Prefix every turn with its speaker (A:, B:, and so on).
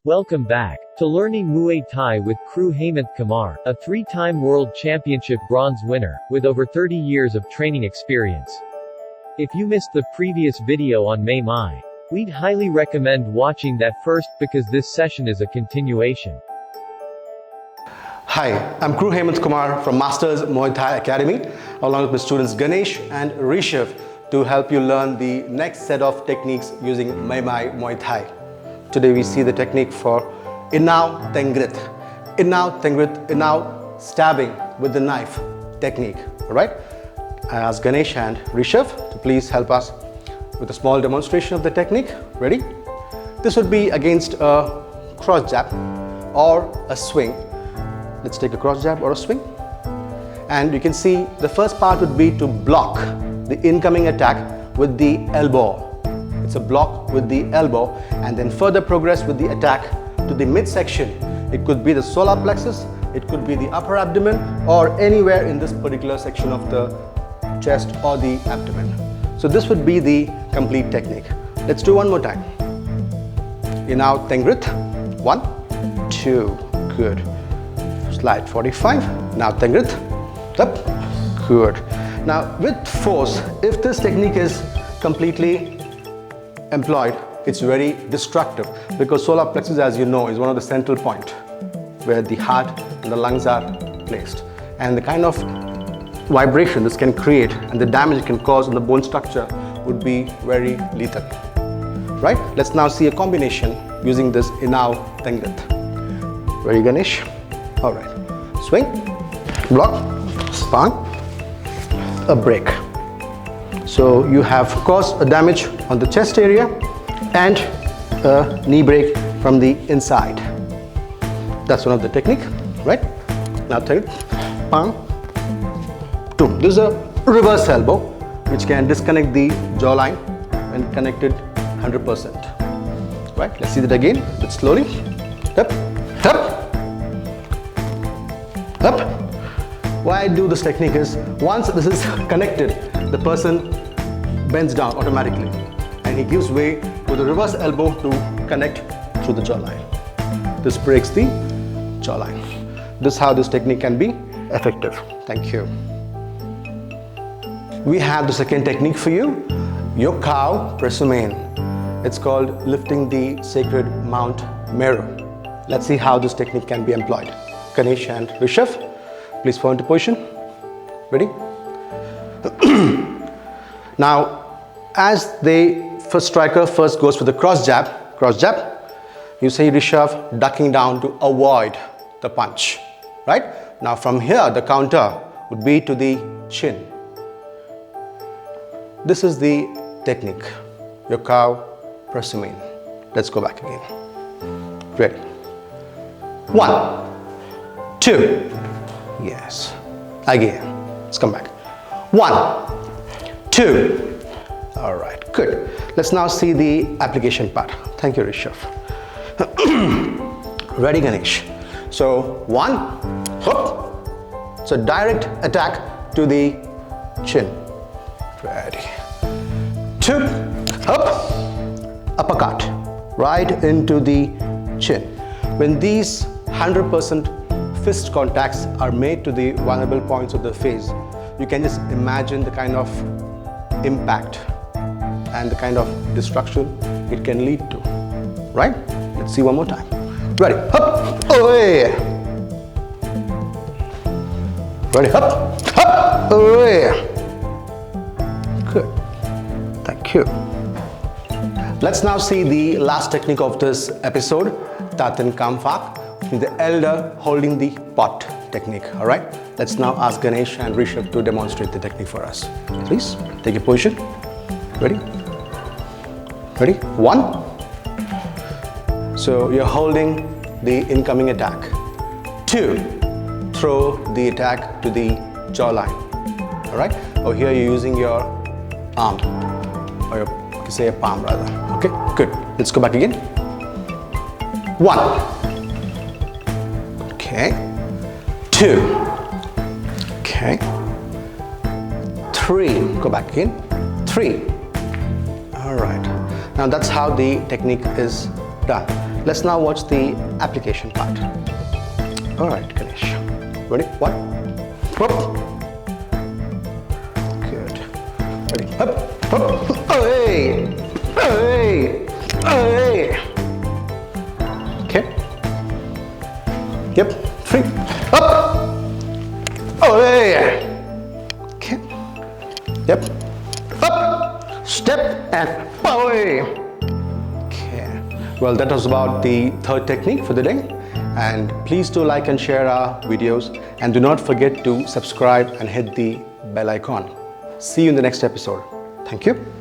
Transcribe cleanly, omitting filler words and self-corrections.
A: Welcome back to learning Muay Thai with Kru Hemanth Kumar, a three-time World Championship bronze winner, with over 30 years of training experience. If you missed the previous video on Mae Mai, we'd highly recommend watching that first, because this session is a continuation.
B: Hi, I'm Kru Hemanth Kumar from Masters Muay Thai Academy, along with my students Ganesh and Rishabh, to help you learn the next set of techniques using Mae Mai Muay Thai. Today we see the technique for Inao Taeng. Inao Taeng, Inao stabbing with the knife technique. Alright? I ask Ganesh and Rishabh to please help us with a small demonstration of the technique. Ready? This would be against a cross jab or a swing. Let's take a cross jab or a swing. And you can see the first part would be to block the incoming attack with the elbow. It's a block with the elbow, and then further progress with the attack to the midsection. It could be the solar plexus, it could be the upper abdomen, or anywhere in this particular section of the chest or the abdomen. So this would be the complete technique. Let's do one more time. Inao Taeng. 1, 2, good. Slide 45. Now Taeng. Up, good. Now with force, if this technique is completely employed, it's very destructive, because solar plexus, as you know, is one of the central point where the heart and the lungs are placed, and the kind of vibration this can create and the damage it can cause on the bone structure would be very lethal. Right? Let's now see a combination using this Inao Taeng. Ready, Ganesh? All right. Swing, block, span, a break. So you have caused a damage on the chest area and a knee break from the inside. That's one of the technique, right? Now third, bang, boom. This is a reverse elbow which can disconnect the jawline when connected 100%. Right? Let's see that again, but slowly. Up, up, up. Why I do this technique is, once this is connected, the person bends down automatically and he gives way to the reverse elbow to connect through the jawline. This breaks the jawline. This is how this technique can be effective. Thank you. We have the second technique for you, your Kao Pra. It's called lifting the sacred Mount Meru. Let's see how this technique can be employed. Ganesh and Rishabh, please fall into position. Ready? Now, as the first striker first goes for the cross jab, you see Rishabh ducking down to avoid the punch, right? Now from here, the counter would be to the chin. This is the technique, your Kao Pra. Let's go back again. Ready? 1, 2, yes. Again, let's come back. 1, 2. All right, good. Let's now see the application part. Thank you, Rishabh. Ready, Ganesh? So 1, hook. So direct attack to the chin. Ready. 2, up, uppercut, right into the chin. When these 100% fist contacts are made to the vulnerable points of the face, you can just imagine the kind of impact and the kind of destruction it can lead to, right? Let's see one more time. Ready? Up, away. Ready? Up, away. Good. Thank you. Let's now see the last technique of this episode, Taten Kamfak, with the elder holding the pot technique. All right? Let's now ask Ganesh and Rishabh to demonstrate the technique for us. Please take a position. Ready? Ready? 1. So you're holding the incoming attack. 2. Throw the attack to the jawline. All right? Or here you're using your arm, or you can say a palm rather. Okay? Good. Let's go back again. 1. Okay. 2. Okay. 3. Go back again. 3. All right. Now that's how the technique is done. let's now watch the application part. All right, Ganesh. Ready? One. Whoop. Good. Ready? Up. Up. Hey. Hey. Hey. Okay. Yep. 3. Up. Oh, hey. Okay. Yep. Up. Step and away. Okay. Well, that was about the third technique for the day. And please do like and share our videos. And do not forget to subscribe and hit the bell icon. See you in the next episode. Thank you.